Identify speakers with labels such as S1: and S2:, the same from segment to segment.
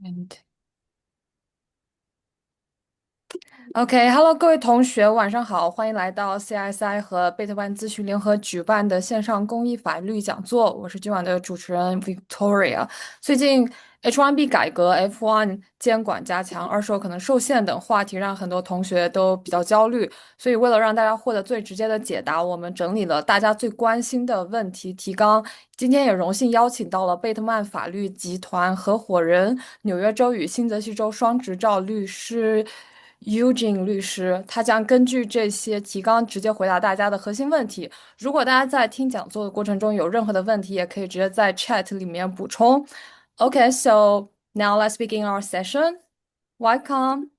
S1: And OK，Hello，各位同学，晚上好，欢迎来到 CSI 和贝特班咨询联合举办的线上公益法律讲座。我是今晚的主持人 Victoria。最近 H1B 改革、F1 监管加强、二手可能受限等话题，让很多同学都比较焦虑。所以，为了让大家获得最直接的解答，我们整理了大家最关心的问题提纲。今天也荣幸邀请到了贝特曼法律集团合伙人、纽约州与新泽西州双执照律师 Eugene 律师，他将根据这些提纲直接回答大家的核心问题。如果大家在听讲座的过程中有任何的问题，也可以直接在 chat 里面补充。Okay, so now let's begin our session. Welcome.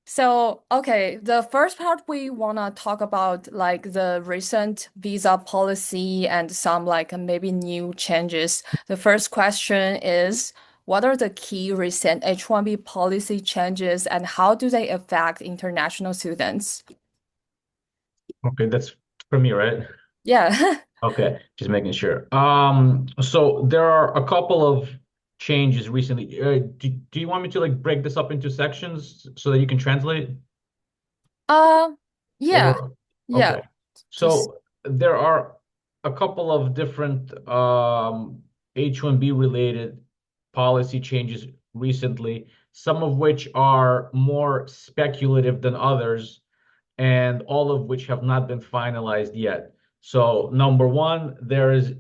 S1: So, okay, the first part we want to talk about like the recent visa policy and some like maybe new changes. The first question is, what are the key recent H1B policy changes and how do they affect international students?
S2: Okay, that's for me, right?
S1: Yeah.
S2: Okay, just making sure. So there are a couple of changes recently. Do you want me to like break this up into sections so that you can translate?
S1: Uh, yeah,
S2: Or
S1: yeah.
S2: okay.
S1: Just
S2: So there are a couple of different H1B related policy changes recently, some of which are more speculative than others, and all of which have not been finalized yet. So number one, there is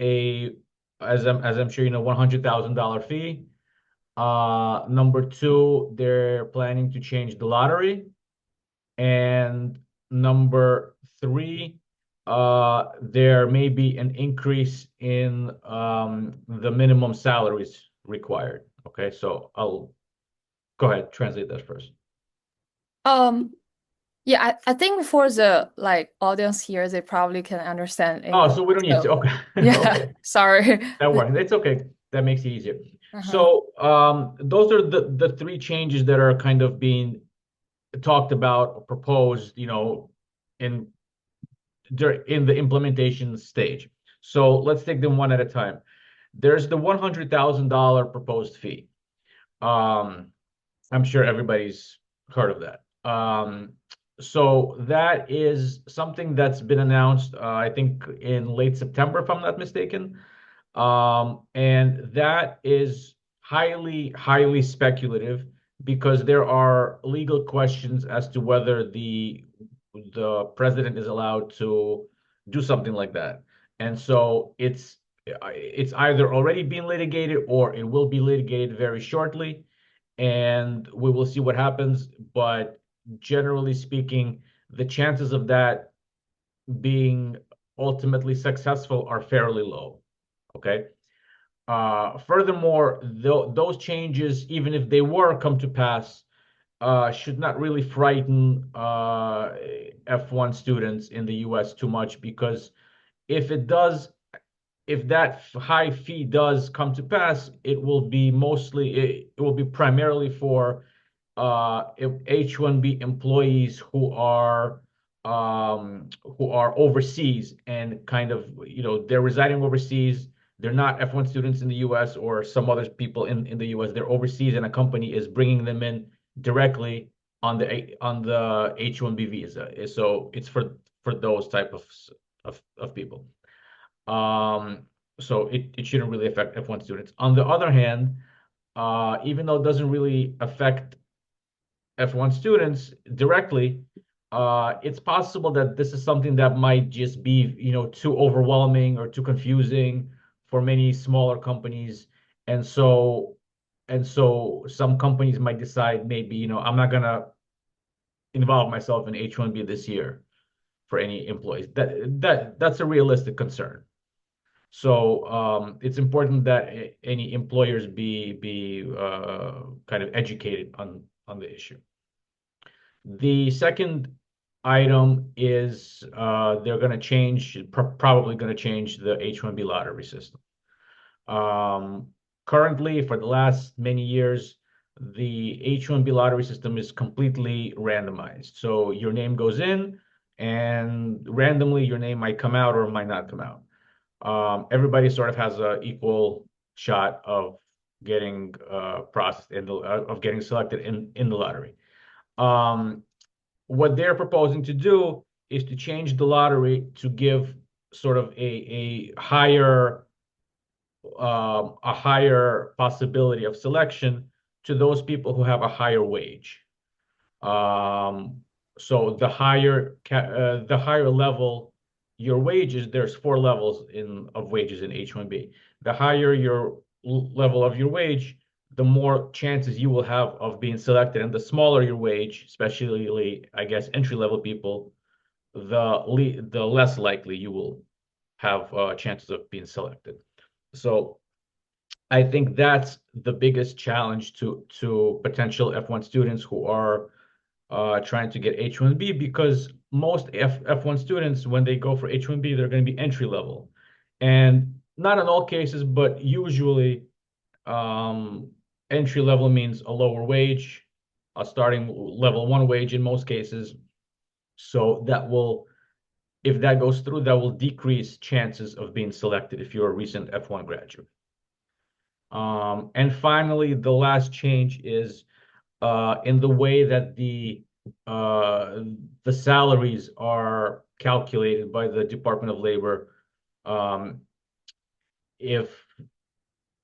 S2: as I'm sure you know, $100,000 fee. Number two, they're planning to change the lottery. And number three, there may be an increase in the minimum salaries required. Okay, so I'll go ahead, translate that first.
S1: um yeah, I think for the like audience here, they probably can understand
S2: Oh,
S1: English.
S2: so we don't need
S1: So
S2: to. Okay,
S1: yeah,
S2: okay,
S1: sorry.
S2: that works. It's okay. That makes it easier.
S1: Uh-huh.
S2: So those are the three changes that are kind of being talked about, or proposed, in in the implementation stage. So let's take them one at a time. There's the $100,000 proposed fee. Um, I'm sure everybody's heard of that. So that is something that's been announced, I think in late September, if I'm not mistaken. And that is highly, highly speculative because there are legal questions as to whether the president is allowed to do something like that. And so it's either already being litigated or it will be litigated very shortly, and we will see what happens. But generally speaking, the chances of that being ultimately successful are fairly low. Okay. Furthermore, those changes, even if they were come to pass, should not really frighten F1 students in the US too much, because if it does, if that high fee does come to pass, it will be primarily for H1B employees who are overseas and kind of, they're residing overseas. They're not F1 students in the US or some other people in the US. They're overseas and a company is bringing them in directly on the H1B visa. So it's for those type of people. Um, so it shouldn't really affect F1 students. On the other hand, even though it doesn't really affect F1 students directly, it's possible that this is something that might just be, too overwhelming or too confusing for many smaller companies. And so some companies might decide, maybe, I'm not gonna involve myself in H1B this year for any employees. That's a realistic concern. So it's important that any employers be kind of educated on the issue. The second item is they're going to change, probably going to change the H1B lottery system. Um, Currently, for the last many years, the H1B lottery system is completely randomized. So your name goes in, and randomly your name might come out or might not come out. Everybody sort of has an equal shot of getting processed in the of getting selected in the lottery. Um, what they're proposing to do is to change the lottery to give sort of a higher possibility of selection to those people who have a higher wage. Um, so the higher level your wages, there's four levels in of wages in H1B. The higher your level of your wage, the more chances you will have of being selected, and the smaller your wage, especially I guess entry level people, the less likely you will have chances of being selected. So I think that's the biggest challenge to potential F1 students who are trying to get H1B, because most F1 students, when they go for H1B, they're going to be entry level. And not in all cases, but usually um, entry level means a lower wage, a starting level one wage in most cases. So if that goes through, that will decrease chances of being selected if you're a recent F1 graduate. And finally, the last change is in the way that uh, the salaries are calculated by the Department of Labor. Um, if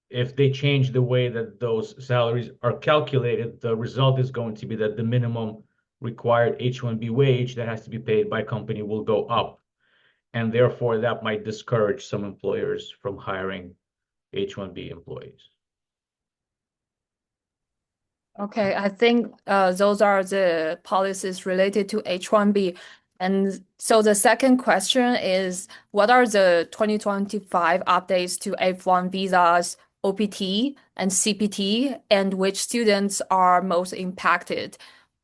S2: if they change the way that those salaries are calculated, the result is going to be that the minimum required H1B wage that has to be paid by a company will go up, and therefore that might discourage some employers from hiring H1B employees.
S1: Okay, I think those are the policies related to H1B. And so the second question is, what are the 2025 updates to F1 visas, OPT, and CPT, and which students are most impacted?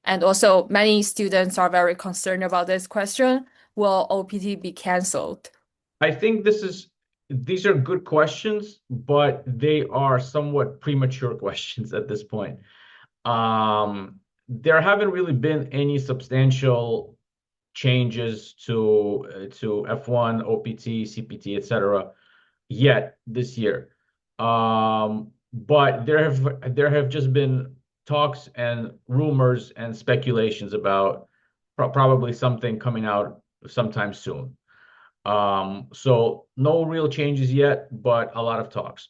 S1: And also, many students are very concerned about this question. Will OPT be canceled?
S2: I think these are good questions, but they are somewhat premature questions at this point. There haven't really been any substantial changes to F1, OPT, CPT, etc. yet this year. But there have just been talks and rumors and speculations about probably something coming out sometime soon. So no real changes yet, but a lot of talks.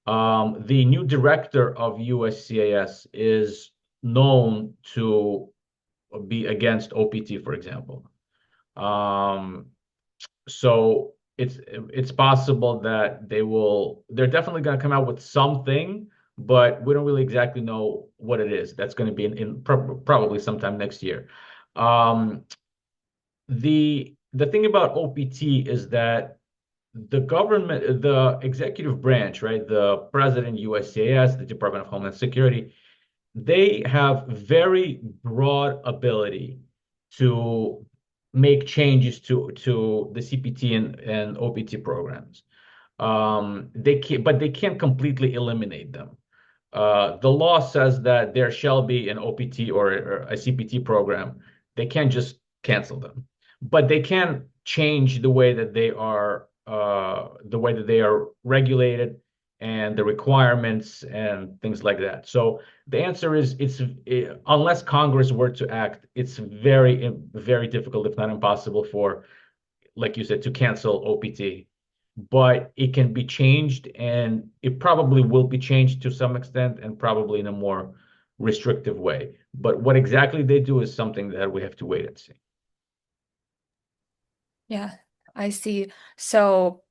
S2: The new director of USCIS is known to be against OPT, for example. Um, so it's possible that they're definitely going to come out with something, but we don't really exactly know what it is. That's going to be probably sometime next year. Um, the thing about OPT is that the executive branch, right, the president, USCIS, the Department of Homeland Security, they have very broad ability to make changes to the CPT and OPT programs. But they can't completely eliminate them. The law says that there shall be an OPT or a CPT program. They can't just cancel them, but they can change the way that they are regulated and the requirements and things like that. So the answer is unless Congress were to act, it's very difficult, if not impossible, for, like you said, to cancel OPT, but it can be changed, and it probably will be changed to some extent and probably in a more restrictive way. But what exactly they do is something that we have to wait and see.
S1: Yeah, I see. So,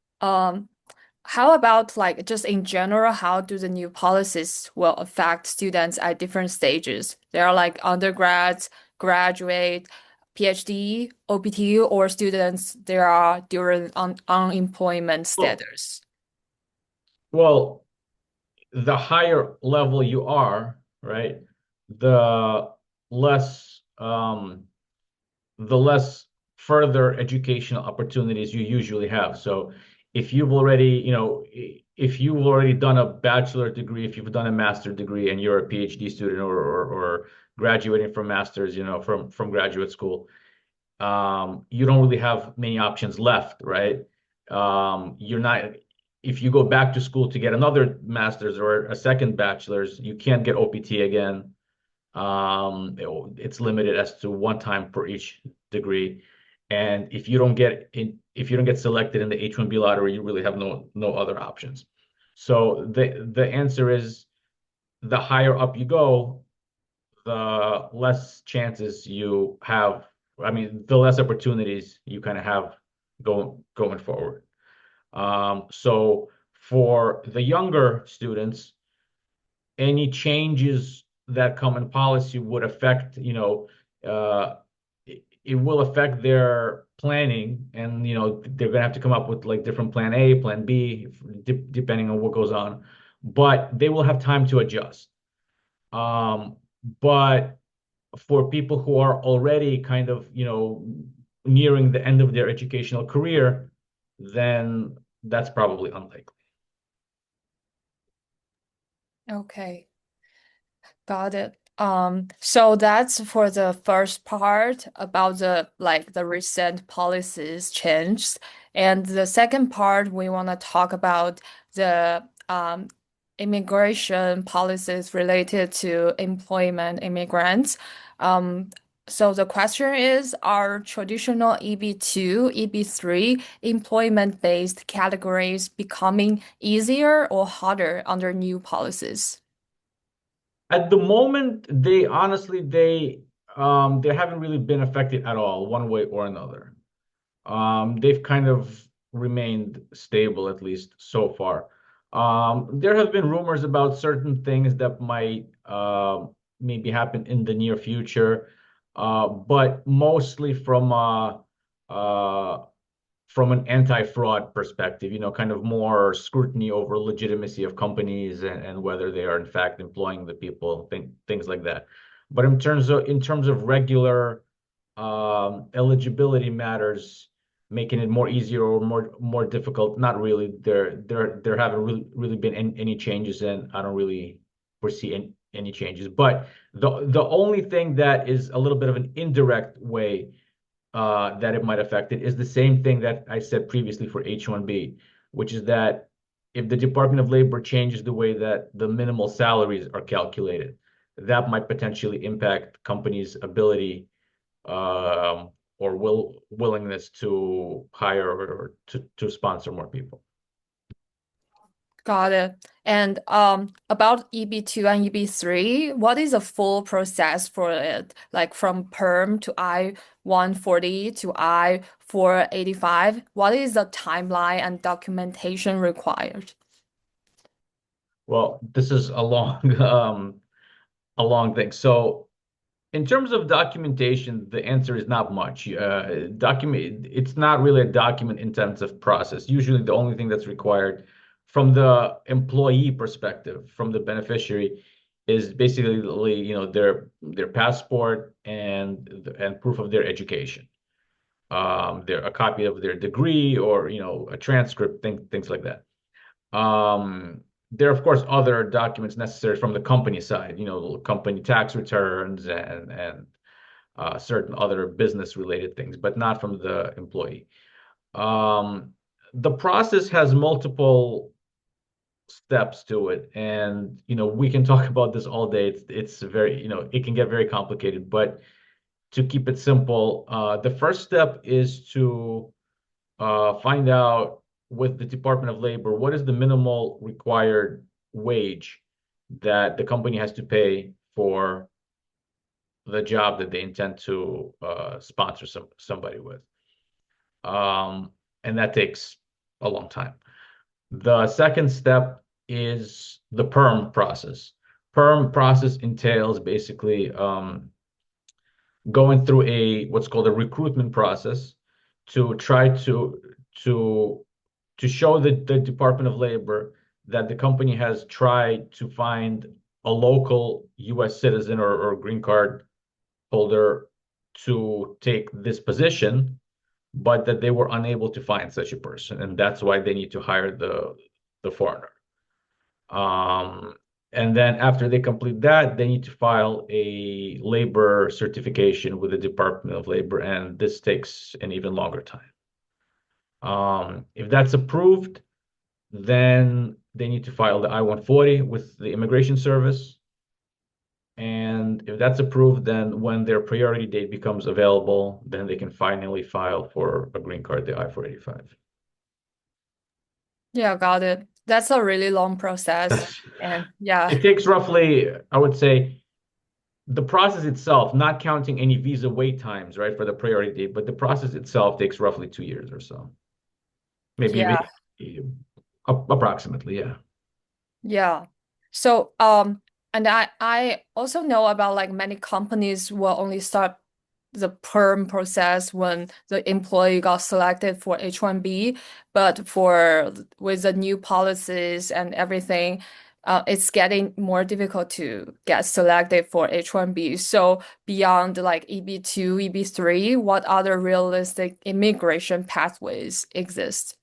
S1: how about like just in general, how do the new policies will affect students at different stages? They are like undergrads, graduate, PhD, OPT, or students they are during unemployment
S2: Well,
S1: status.
S2: well, the higher level you are, right, the less the less further educational opportunities you usually have. So if you've already, if you've already done a bachelor degree, if you've done a master degree and you're a PhD student or graduating from masters, from graduate school, you don't really have many options left, right? You're not. if you go back to school to get another master's or a second bachelor's, you can't get OPT again. It's limited as to one time per each degree. And if you don't get selected in the H1B lottery, you really have no other options. So the answer is the higher up you go, the less chances you have. I mean, the less opportunities you kind of have going forward. So for the younger students, any changes that come in policy would affect, it will affect their planning, and they're gonna have to come up with like different plan A, plan B, depending on what goes on. But they will have time to adjust. But for people who are already kind of, nearing the end of their educational career, then that's probably unlikely.
S1: Okay. Got it. So that's for the first part about the recent policies changed. And the second part, we want to talk about the immigration policies related to employment immigrants. Um, so the question is, are traditional EB2, EB3 employment-based categories becoming easier or harder under new policies?
S2: At the moment, they haven't really been affected at all, one way or another. They've kind of remained stable, at least so far. There have been rumors about certain things that might maybe happen in the near future, but mostly from an anti-fraud perspective, kind of more scrutiny over legitimacy of companies and whether they are in fact employing the people, things like that. But in terms of regular eligibility matters, making it more easier or more difficult, not really. There haven't really been any changes, and I don't really foresee any changes. But the only thing that is a little bit of an indirect way that it might affect it is the same thing that I said previously for H1B, which is that if the Department of Labor changes the way that the minimal salaries are calculated, that might potentially impact companies' ability or willingness to hire or to sponsor more people.
S1: Got it. And about EB2 and EB3, what is the full process for it? Like from perm to I-140 to I-485? What is the timeline and documentation required?
S2: Well, this is a long thing. So in terms of documentation, the answer is not much. It's not really a document-intensive process. Usually, the only thing that's required from the employee perspective, from the beneficiary, is basically, their passport and proof of their education. A copy of their degree or, a transcript, things like that. There are, of course, other documents necessary from the company side, company tax returns and certain other business related things, but not from the employee. Um, the process has multiple steps to it, and we can talk about this all day. It's very, it can get very complicated, but to keep it simple, the first step is to find out with the Department of Labor what is the minimal required wage that the company has to pay for the job that they intend to sponsor somebody with. Um, and that takes a long time. The second step is the perm process. Perm process entails basically going through what's called a recruitment process to try to to show the Department of Labor that the company has tried to find a local U.S. citizen or green card holder to take this position, but that they were unable to find such a person, and that's why they need to hire the foreigner. Um, and then after they complete that, they need to file a labor certification with the Department of Labor, and this takes an even longer time. If that's approved, Then they need to file the I-140 with the immigration service. And if that's approved, then when their priority date becomes available, then they can finally file for a green card, the I-485.
S1: Yeah, got it. That's a really long process.
S2: That's
S1: And yeah,
S2: it takes roughly, I would say, the process itself, not counting any visa wait times, right, for the priority date, but the process itself takes roughly 2 years or so.
S1: yeah.
S2: Maybe approximately, yeah.
S1: Yeah. So, and I also know about like many companies will only start the perm process when the employee got selected for H1B, but for with the new policies and everything, it's getting more difficult to get selected for H1B. So beyond like EB2, EB3, what other realistic immigration pathways exist?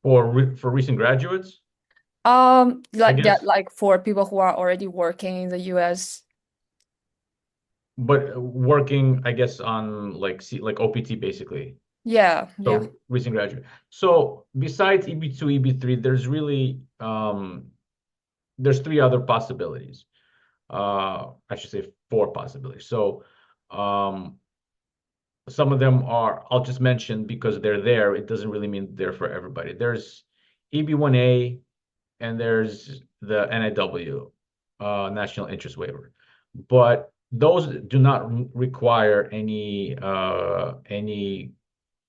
S2: For recent graduates, I
S1: Like yeah,
S2: guess,
S1: like for people who are already working in the US.
S2: but working, I guess, on like OPT basically.
S1: Yeah, yeah.
S2: So recent graduate. So besides EB2, EB3, there's three other possibilities. I should say four possibilities. So um some of them are, I'll just mention because they're there. It doesn't really mean they're for everybody. There's EB1A and there's the NIW, National Interest Waiver. But those do not require any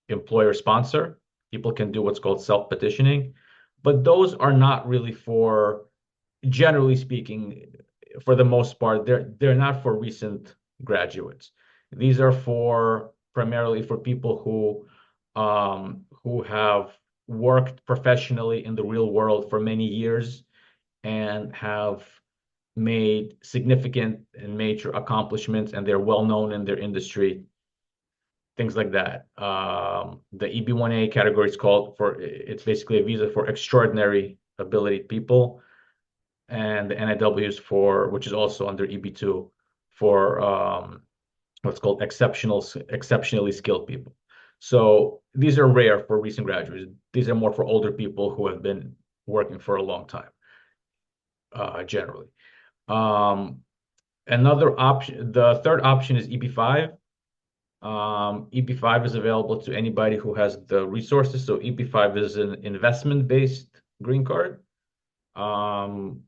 S2: employer sponsor. People can do what's called self-petitioning, but those are not really for, generally speaking, for the most part, they're not for recent graduates. These are for primarily for people who have worked professionally in the real world for many years and have made significant and major accomplishments, and they're well known in their industry, things like that. The EB1A category is called for, it's basically a visa for extraordinary ability people, and the NIW is for, which is also under EB2, for what's called exceptionally skilled people. So these are rare for recent graduates. These are more for older people who have been working for a long time, generally. Um, Another option, the third option is EB5. EB5 is available to anybody who has the resources. So EB5 is an investment-based green card. Um,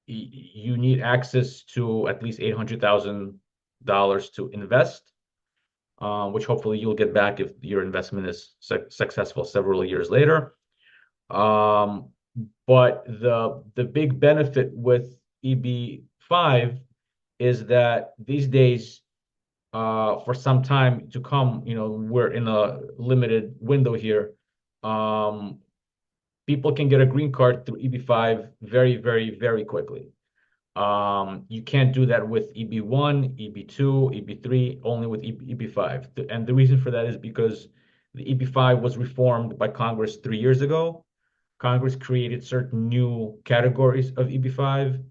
S2: you need access to at least $800,000 to invest, which hopefully you'll get back if your investment is successful several years later. Um, but the big benefit with EB5 is that these days, for some time to come, we're in a limited window here. Um, People can get a green card through EB5 very, very, very quickly. You can't do that with EB1, EB2, EB3, only with EB5. And the reason for that is because the EB5 was reformed by Congress 3 years ago. Congress created certain new categories of EB5,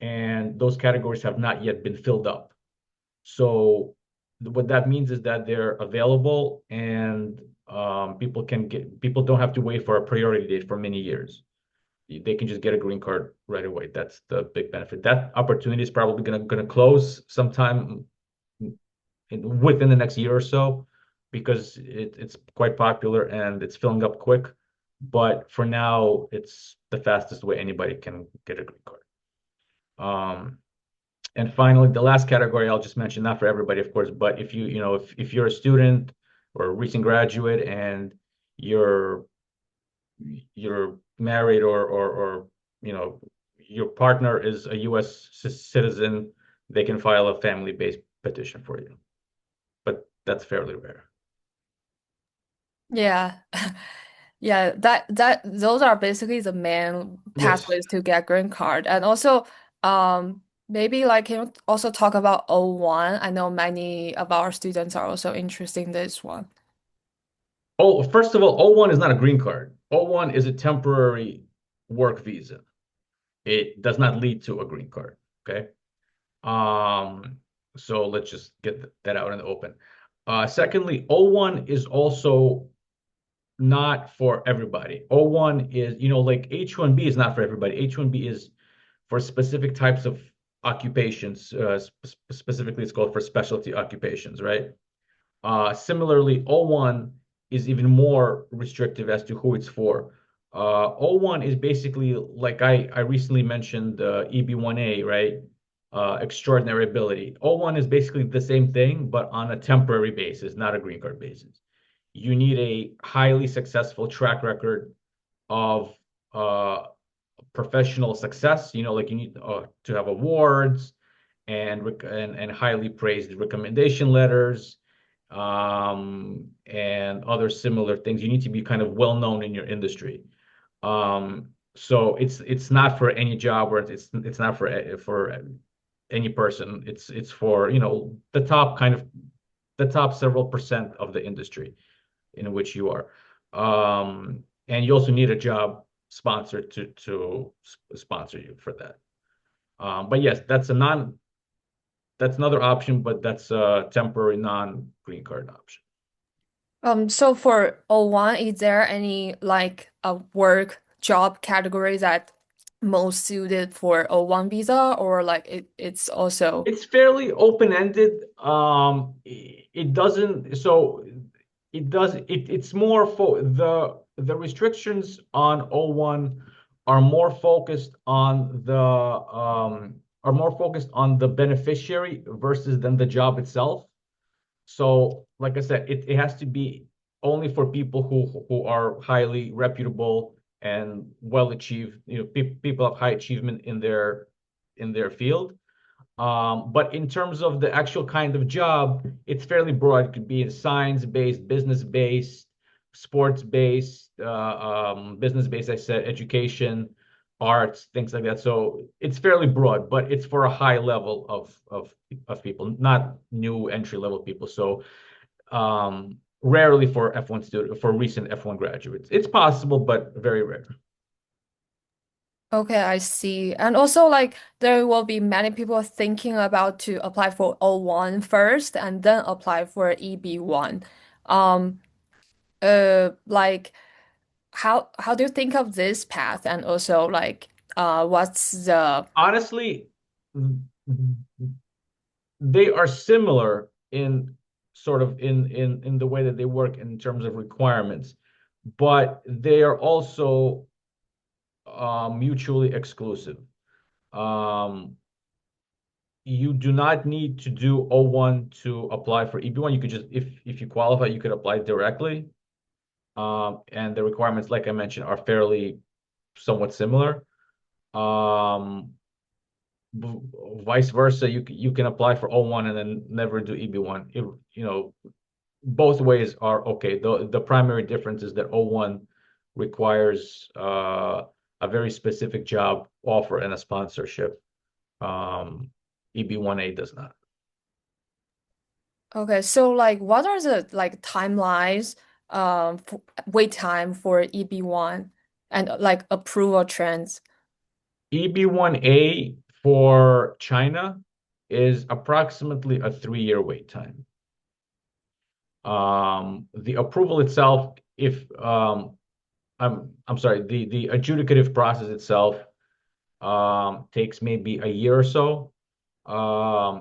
S2: and those categories have not yet been filled up. So what that means is that they're available, and people don't have to wait for a priority date for many years. They can just get a green card right away. That's the big benefit. That opportunity is probably gonna close sometime within the next year or so, because it's quite popular and it's filling up quick. But for now, it's the fastest way anybody can get a green card. Um, and finally, the last category I'll just mention, not for everybody, of course, but if you're a student or a recent graduate and you're you're married, or your partner is a U.S. citizen, they can file a family-based petition for you. But that's fairly rare.
S1: Yeah. Yeah, that those are basically the main
S2: Yes.
S1: pathways to get green card. And also, maybe like can you also talk about O1? I know many of our students are also interested in this one.
S2: Oh, first of all, O1 is not a green card. O1 is a temporary work visa. It does not lead to a green card. Okay. Um, so let's just get that out in the open. Secondly, O1 is also not for everybody. O1 is, like H1B is not for everybody. H1B is for specific types of occupations. Specifically, it's called for specialty occupations, right? Similarly, O1 is even more restrictive as to who it's for. O1 is basically like I recently mentioned EB1A, right? Extraordinary ability. O1 is basically the same thing, but on a temporary basis, not a green card basis. You need a highly successful track record of uh, professional success. Like you need to have awards and highly praised recommendation letters, and other similar things. You need to be kind of well known in your industry. So it's not for any job, or it's not for any person. It's for the top several percent of the industry in which you are. And you also need a job sponsor to sponsor you for that. But yes, that's another option, but that's a temporary non-green card option.
S1: So for O1, is there any like a work job category that most suited for O1 visa or like it's also
S2: It's fairly open-ended. It doesn't, so it does it's more for the restrictions on O1 are more focused on the beneficiary versus than the job itself. So, like I said, it has to be only for people who are highly reputable and well achieved, people of high achievement in their field. But in terms of the actual kind of job, it's fairly broad. It could be science-based, business-based, sports-based, business-based, I said, education, arts, things like that. So it's fairly broad, but it's for a high level of people, not new entry-level people. So rarely for F1 student, for recent F1 graduates. It's possible, but very rare.
S1: okay, I see. And also like there will be many people thinking about to apply for O1 first and then apply for EB1. Um, like how do you think of this path and also like what's the
S2: Honestly, they are similar in sort of in the way that they work in terms of requirements, but they are also mutually exclusive. Um, you do not need to do O1 to apply for EB1. You could just, if you qualify, you could apply directly. And the requirements, like I mentioned, are fairly somewhat similar. Um, Vice versa, you can apply for O1 and then never do EB1. Both ways are okay. The primary difference is that O1 requires a very specific job offer and a sponsorship. EB1A does not.
S1: okay, so like what are the like timelines wait time for EB1 and like approval trends?
S2: EB1A for China is approximately a 3 year wait time. The approval itself, if I'm sorry, the adjudicative process itself takes maybe a year or so.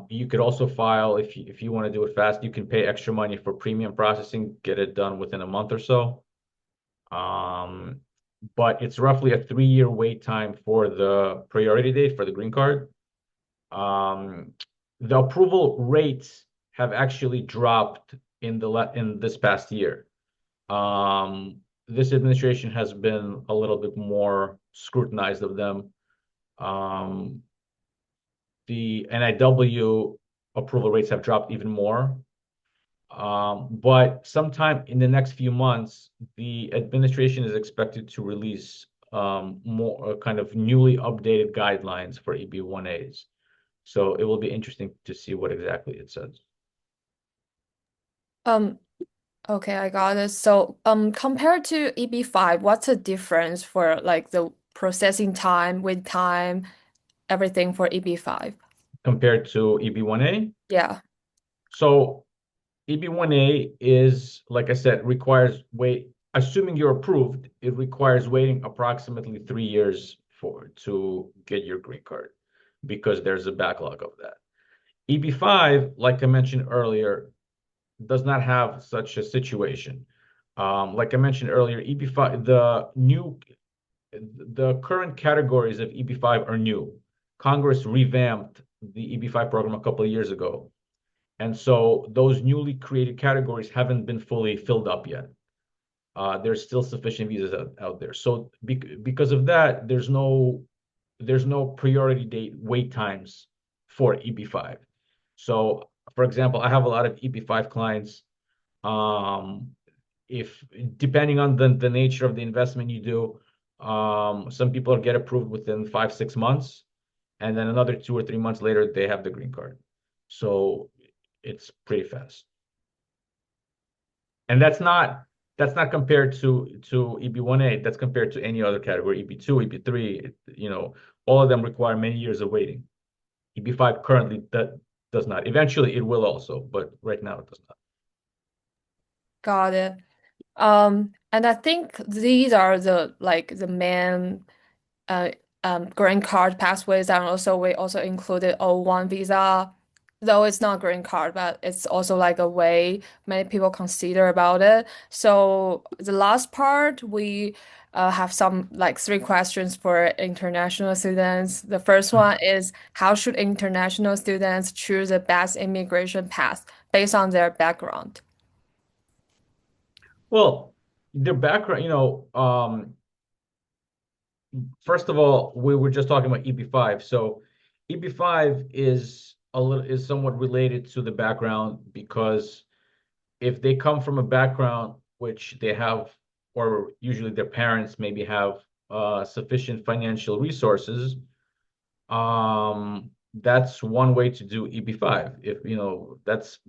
S2: You could also file if you want to do it fast, you can pay extra money for premium processing, get it done within a month or so. Um, but it's roughly a 3 year wait time for the priority date for the green card. Um, the approval rates have actually dropped in this past year. This administration has been a little bit more scrutinized of them. Um, the NIW approval rates have dropped even more. But sometime in the next few months, the administration is expected to release more kind of newly updated guidelines for EB1As. So it will be interesting to see what exactly it says.
S1: Um, okay, I got it. So, compared to EB5, what's the difference for like the processing time, wait time, everything for EB5?
S2: Compared to EB1A.
S1: Yeah.
S2: So EB1A is, like I said, requires wait assuming you're approved, it requires waiting approximately 3 years for to get your green card because there's a backlog of that. EB5, like I mentioned earlier, does not have such a situation. Like I mentioned earlier, EB5, the current categories of EB5 are new. Congress revamped the EB5 program a couple of years ago. And so those newly created categories haven't been fully filled up yet. There's still sufficient visas out there. So because of that, there's no priority date wait times for EB5. So, for example, I have a lot of EB5 clients. Um, if depending on the nature of the investment you do, some people get approved within 5, 6 months, and then another 2 or 3 months later, they have the green card. So it's pretty fast. And that's not compared to EB1A. That's compared to any other category, EB2, EB3. All of them require many years of waiting. EB5 currently that does not. Eventually, it will also, but right now it does not.
S1: Got it. And I think these are the main uh, green card pathways, and also we also included O1 visa, though it's not green card, but it's also like a way many people consider about it. So the last part, we have some like three questions for international students. The first one is, how should international students choose the best immigration path based on their background?
S2: Well, their background, first of all, we were just talking about EB5. So EB5 is somewhat related to the background because if they come from a background which they have, or usually their parents maybe have sufficient financial resources, that's one way to do EB5. If that's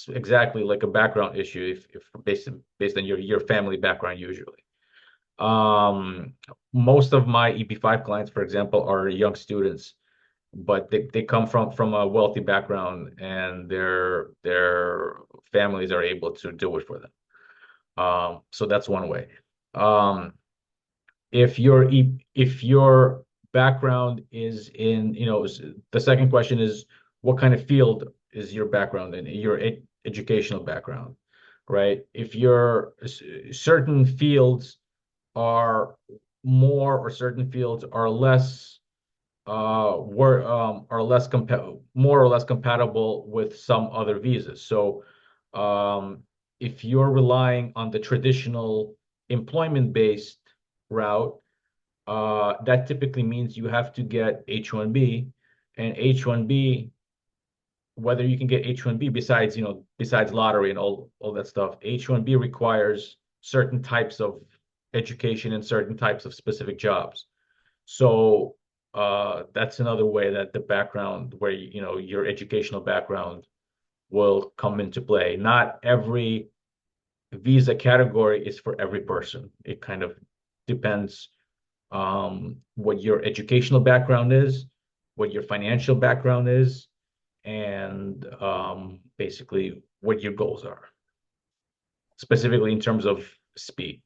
S2: exactly like a background issue, if based on your family background usually. Um, Most of my EB5 clients, for example, are young students, but they come from a wealthy background and their families are able to do it for them. So that's one way. Um, if your background is in, the second question is what kind of field is your background in, your educational background, right? If your certain fields are more or certain fields are less were are less more or less compatible with some other visas. So if you're relying on the traditional employment-based route, that typically means you have to get H1B, and H1B, whether you can get H1B besides lottery and all that stuff, H1B requires certain types of education and certain types of specific jobs. So that's another way that the background, where your educational background will come into play. Not every visa category is for every person. It kind of depends what your educational background is, what your financial background is, and basically what your goals are, specifically in terms of speed.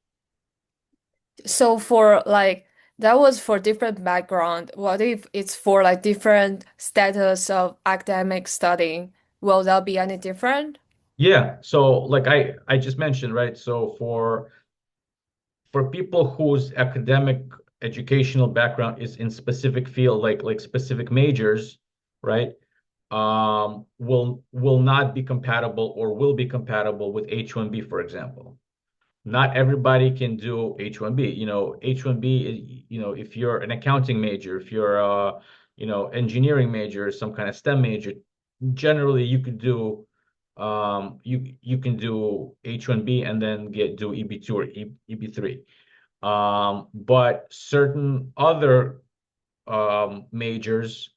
S1: So for like that was for different background. What if it's for like different status of academic studying? Will that be any different?
S2: Yeah, so like I just mentioned, right? So for people whose academic educational background is in specific field, like specific majors, right? Will not be compatible or will be compatible with H1B, for example. Not everybody can do H1B. H1B, if you're an accounting major, if you're engineering major, some kind of STEM major, generally you can do H1B and then do EB2 or EB3. But certain other majors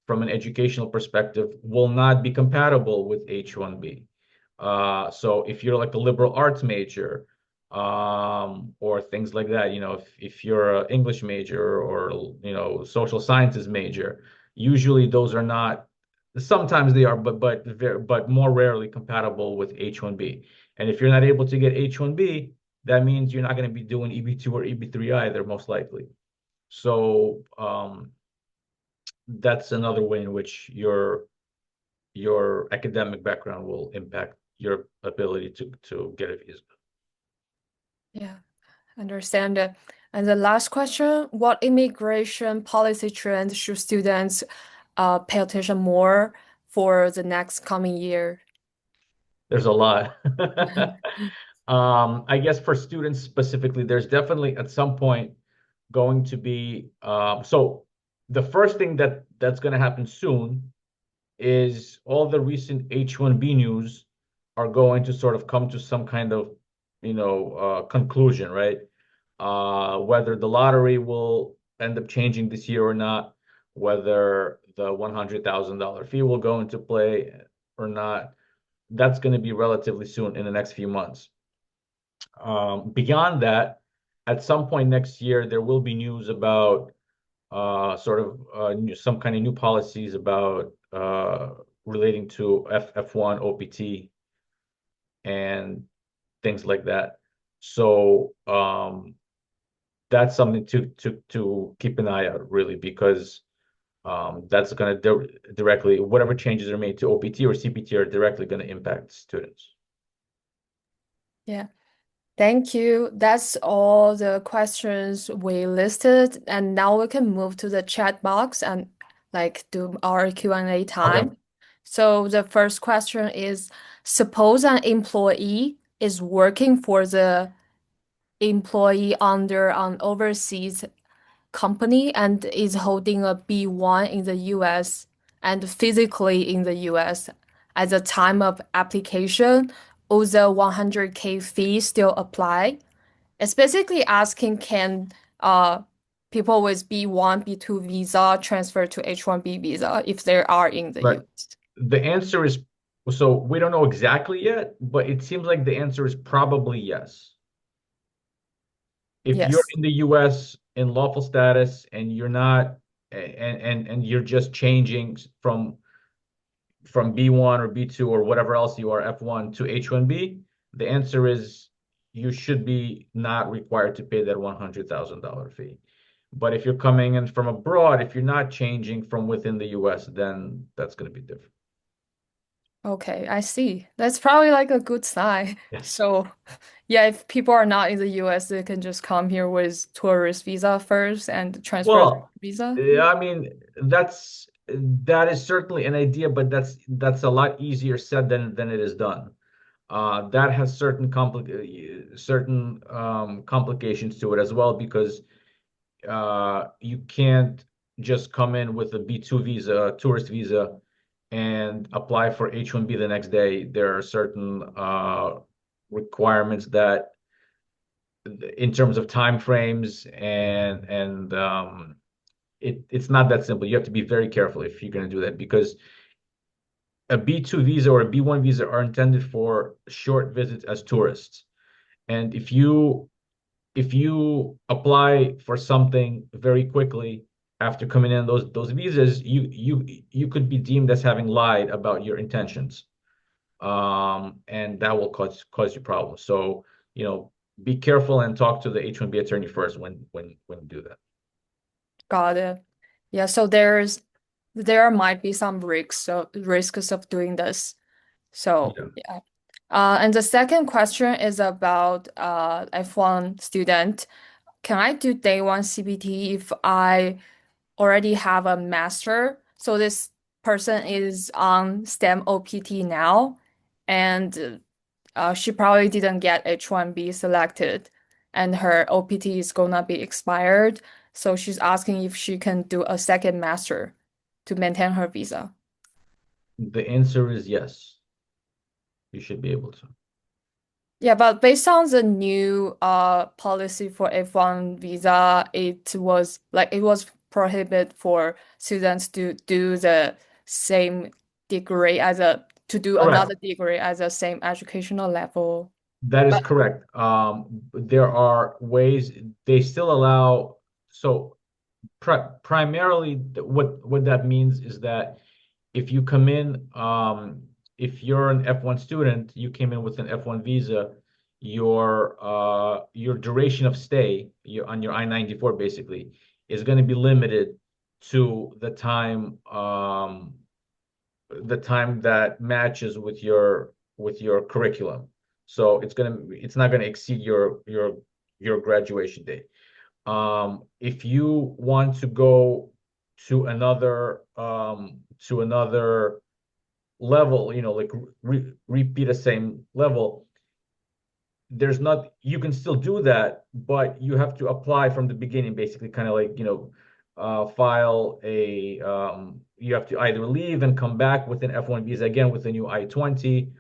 S2: from an educational perspective will not be compatible with H1B. So if you're like a liberal arts major, or things like that, if you're an English major or social sciences major, usually those are not. Sometimes they are, but more rarely compatible with H1B. And if you're not able to get H1B, that means you're not going to be doing EB2 or EB3 either, most likely. So that's another way in which your academic background will impact your ability to get a visa.
S1: Yeah, understand it. And the last question, what immigration policy trends should students pay attention more for the next coming year?
S2: There's a lot. I guess for students specifically, there's definitely at some point going to be so the first thing that's going to happen soon is all the recent H1B news are going to sort of come to some kind of, conclusion, right? Whether the lottery will end up changing this year or not, whether the $100,000 fee will go into play or not, that's going to be relatively soon in the next few months. Beyond that, at some point next year, there will be news about some kind of new policies about relating to F1 OPT and things like that. So that's something to keep an eye out, really, because that's going to directly, whatever changes are made to OPT or CPT are directly going to impact students.
S1: Yeah. Thank you. That's all the questions we listed, and now we can move to the chat box and like do our Q&A
S2: Okay.
S1: time. So the first question is, suppose an employee is working for the employee under an overseas company and is holding a B1 in the US and physically in the US at the time of application, will the 100K fee still apply? It's basically asking can people with B1, B2 visa transfer to H1B visa if they are in the
S2: Right.
S1: US?
S2: The answer is so we don't know exactly yet, but it seems like the answer is probably yes. If you're
S1: Yes.
S2: in the US in lawful status and you're not and you're just changing from B1 or B2 or whatever else you are, F1 to H1B, the answer is you should be not required to pay that $100,000 fee. But if you're coming in from abroad, if you're not changing from within the US, then that's going to be different.
S1: Okay, I see. That's probably like a good sign.
S2: Yes.
S1: So, yeah, if people are not in the US, they can just come here with tourist visa first and transfer their
S2: Well,
S1: visa.
S2: I mean, that is certainly an idea, but that's a lot easier said than it is done. That has certain complications to it as well because you can't just come in with a B2 visa, a tourist visa, and apply for H1B the next day. There are certain requirements that, in terms of time frames, and it's not that simple. You have to be very careful if you're going to do that because a B2 visa or a B1 visa are intended for short visits as tourists. And if you apply for something very quickly after coming in those visas, you could be deemed as having lied about your intentions, and that will cause you problems. So be careful and talk to the H1B attorney first when you do that.
S1: Got it. Yeah, so there might be some risks of doing this. So
S2: Yeah.
S1: yeah. And the second question is about F1 student. Can I do day one CPT if I already have a master? So this person is on STEM OPT now, and she probably didn't get H1B selected, and her OPT is gonna be expired. So she's asking if she can do a second master to maintain her visa.
S2: The answer is yes. You should be able to.
S1: Yeah, but based on the new policy for F1 visa, it was prohibited for students to do the same degree as a to do another
S2: Correct.
S1: degree as the same educational level.
S2: That is
S1: But
S2: correct. There are ways they still allow. So primarily, what that means is that if you come in, if you're an F1 student, you came in with an F1 visa, your duration of stay on your I-94 basically is going to be limited to the time that matches with your curriculum. So it's not gonna exceed your graduation date. If you want to go to another level, like repeat the same level, there's not you can still do that, but you have to apply from the beginning, basically, kind of like, file a you have to either leave and come back with an F1 visa again with a new I-20,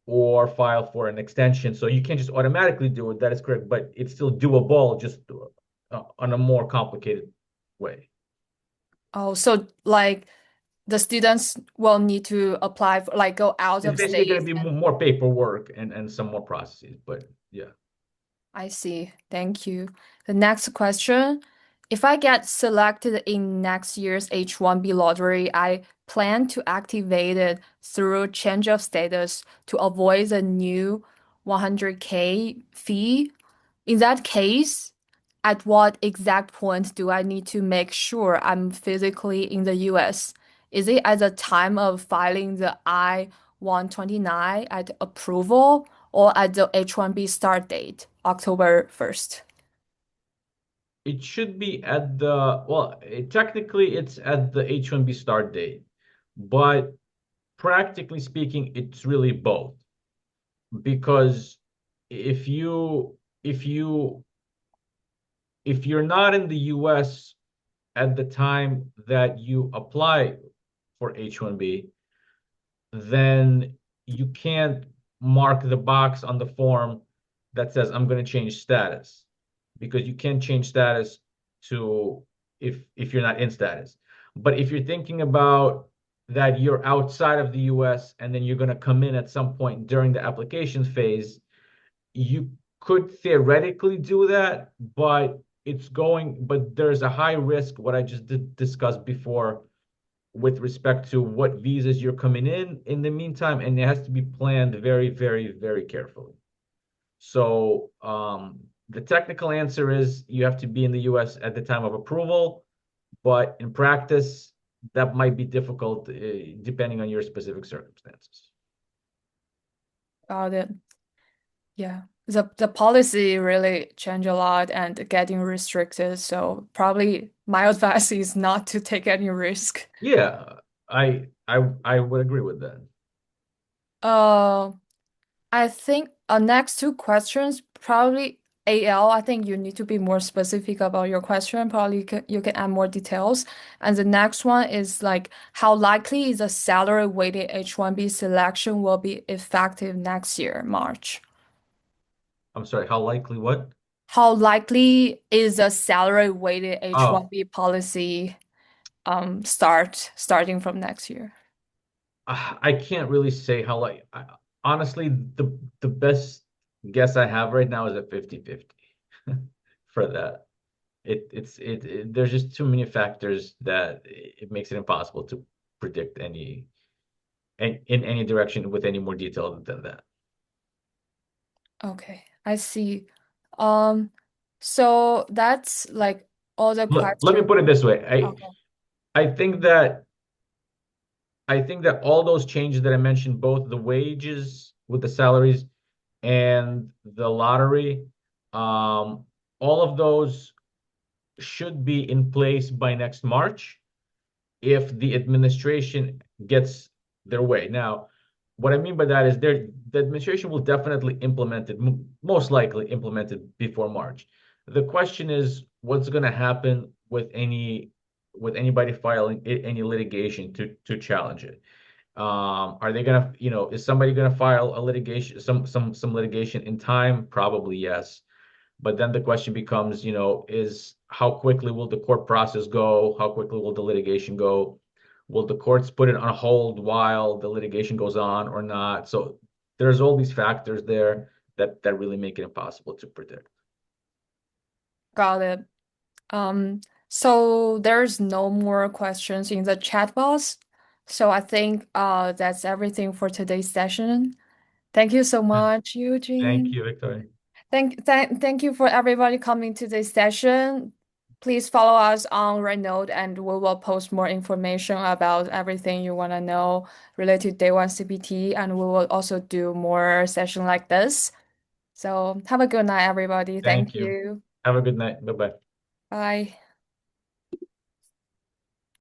S2: or file for an extension. So you can't just automatically do it. That is correct, but it's still doable, just on a more complicated way.
S1: Oh, so like the students will need to apply for like go out
S2: It's
S1: of
S2: basically going
S1: state
S2: to be
S1: and
S2: more paperwork and some more processes, but yeah.
S1: I see. Thank you. The next question. If I get selected in next year's H1B lottery, I plan to activate it through change of status to avoid the new 100K fee. In that case, at what exact point do I need to make sure I'm physically in the US? Is it at the time of filing the I-129 at approval or at the H1B start date, October 1st?
S2: It should be at the, well, technically it's at the H1B start date, but practically speaking, it's really both. Because if you if you if you're not in the US at the time that you apply for H1B, then you can't mark the box on the form that says I'm going to change status, because you can't change status to if you're not in status. But if you're thinking about that you're outside of the US and then you're going to come in at some point during the application phase, you could theoretically do that, but there's a high risk, what I just discussed before, with respect to what visas you're coming in the meantime, and it has to be planned very, very, very carefully. So the technical answer is you have to be in the US at the time of approval, but in practice, that might be difficult depending on your specific circumstances.
S1: Got it. Yeah. The policy really changed a lot and getting restricted. So probably my advice is not to take any risk.
S2: Yeah, I would agree with that.
S1: Uh, I think next two questions probably AL. I think you need to be more specific about your question. Probably you can add more details. And the next one is like how likely is a salary weighted H1B selection will be effective next year, March?
S2: I'm sorry, how likely what?
S1: How likely is a salary weighted
S2: Oh,
S1: H1B policy starting from next year?
S2: I can't really say how, like, honestly, the best guess I have right now is at 50-50 for that. There's just too many factors that it makes it impossible to predict in any direction with any more detail than that.
S1: Okay, I see. Um, so that's like all the
S2: Let me
S1: questions.
S2: put it this way.
S1: Okay.
S2: I think that I think that all those changes that I mentioned, both the wages with the salaries and the lottery, all of those should be in place by next March if the administration gets their way. Now, what I mean by that is the administration will definitely implement it, most likely implement it before March. The question is what's going to happen with anybody filing any litigation to challenge it. Are they gonna, is somebody gonna file a litigation, some litigation in time? Probably yes. But then the question becomes, is how quickly will the court process go? How quickly will the litigation go? Will the courts put it on hold while the litigation goes on or not? So there's all these factors there that really make it impossible to predict.
S1: Got it. Um, so there's no more questions in the chat box. So I think that's everything for today's session. Thank you so
S2: Yeah.
S1: much,
S2: Thank
S1: Eugene.
S2: you, Victoria.
S1: Thank you for everybody coming to this session. Please follow us on Rednote and we will post more information about everything you want to know related to Day One CPT, and we will also do more session like this. So have a good night, everybody. Thank
S2: Thank you.
S1: you.
S2: Have a good night. Bye bye.
S1: Bye.